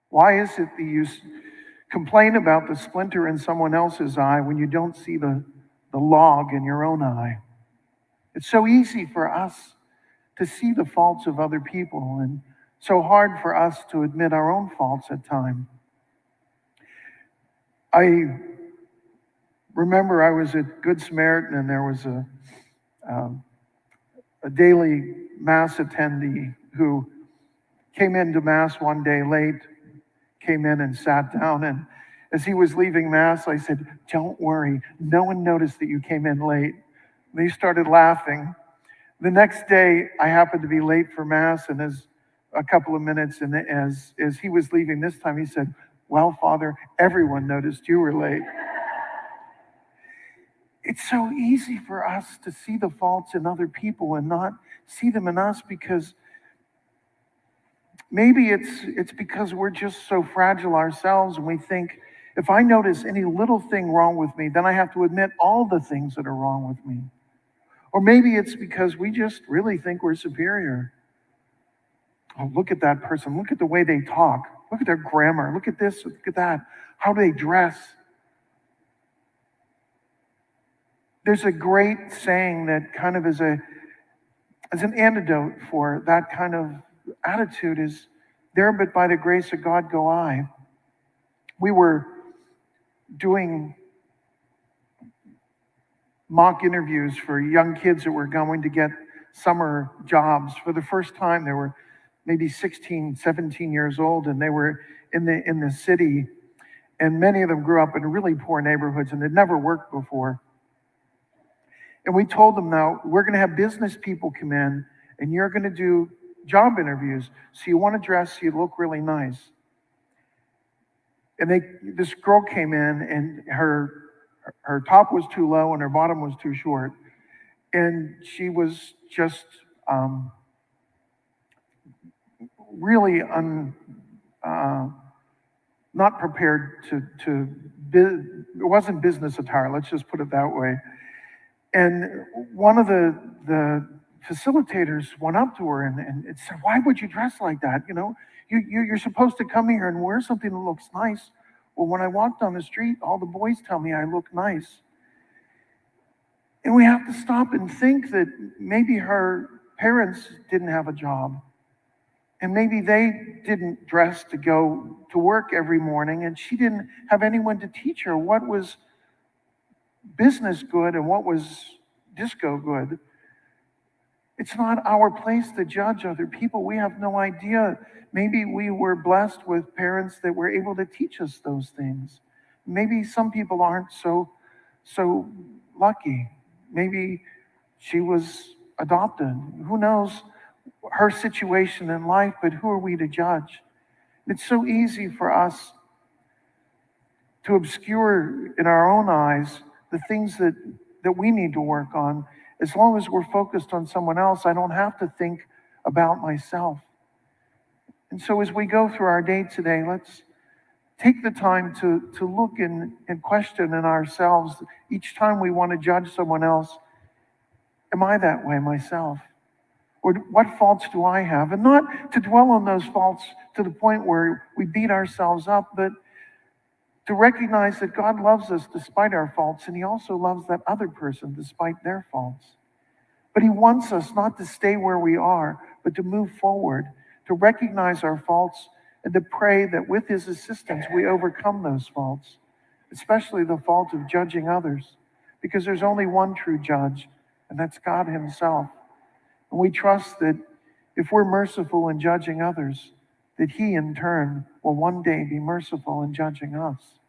Why is it that you complain about the splinter in someone else's eye when you don't see the log in your own eye? It's so easy for us to see the faults of other people and so hard for us to admit our own faults at times. I remember I was at Good Samaritan and there was a daily Mass attendee who came into Mass one day late, came in and sat down. And as he was leaving Mass, I said, "Don't worry, no one noticed that you came in late." And he started laughing. The next day, I happened to be late for Mass, and as a couple of minutes, and as he was leaving this time, he said, "Well, Father, everyone noticed you were late." It's so easy for us to see the faults in other people and not see them in us, because maybe it's because we're just so fragile ourselves, and we think, if I notice any little thing wrong with me, then I have to admit all the things that are wrong with me. Or maybe it's because we just really think we're superior. Oh, look at that person. Look at the way they talk. Look at their grammar. Look at this. Look at that. How do they dress? There's a great saying that kind of is an antidote for that kind of attitude is, "There but by the grace of God go I." We were doing mock interviews for young kids that were going to get summer jobs. For the first time, they were maybe 16, 17 years old, and they were in the city, and many of them grew up in really poor neighborhoods and had never worked before. And we told them, now, we're going to have business people come in, and you're going to do job interviews. So you want to dress so you look really nice. And this girl came in, and her top was too low and her bottom was too short. And she was just really not prepared it wasn't business attire, let's just put it that way. And one of the facilitators went up to her and said, "Why would you dress like that? You're supposed to come here and wear something that looks nice." "Well, when I walk down the street, all the boys tell me I look nice." And we have to stop and think that maybe her parents didn't have a job. And maybe they didn't dress to go to work every morning, and she didn't have anyone to teach her what was business good and what was disco good. It's not our place to judge other people. We have no idea. Maybe we were blessed with parents that were able to teach us those things. Maybe some people aren't so lucky. Maybe she was adopted. Who knows her situation in life, but who are we to judge? It's so easy for us to obscure in our own eyes the things that we need to work on. As long as we're focused on someone else, I don't have to think about myself. And so as we go through our day today, let's take the time to look and question in ourselves each time we want to judge someone else. Am I that way myself? Or what faults do I have? And not to dwell on those faults to the point where we beat ourselves up, but to recognize that God loves us despite our faults, and He also loves that other person despite their faults. But He wants us not to stay where we are, but to move forward, to recognize our faults, and to pray that with His assistance we overcome those faults, especially the fault of judging others, because there's only one true judge, and that's God Himself. And we trust that if we're merciful in judging others, that He in turn will one day be merciful in judging us.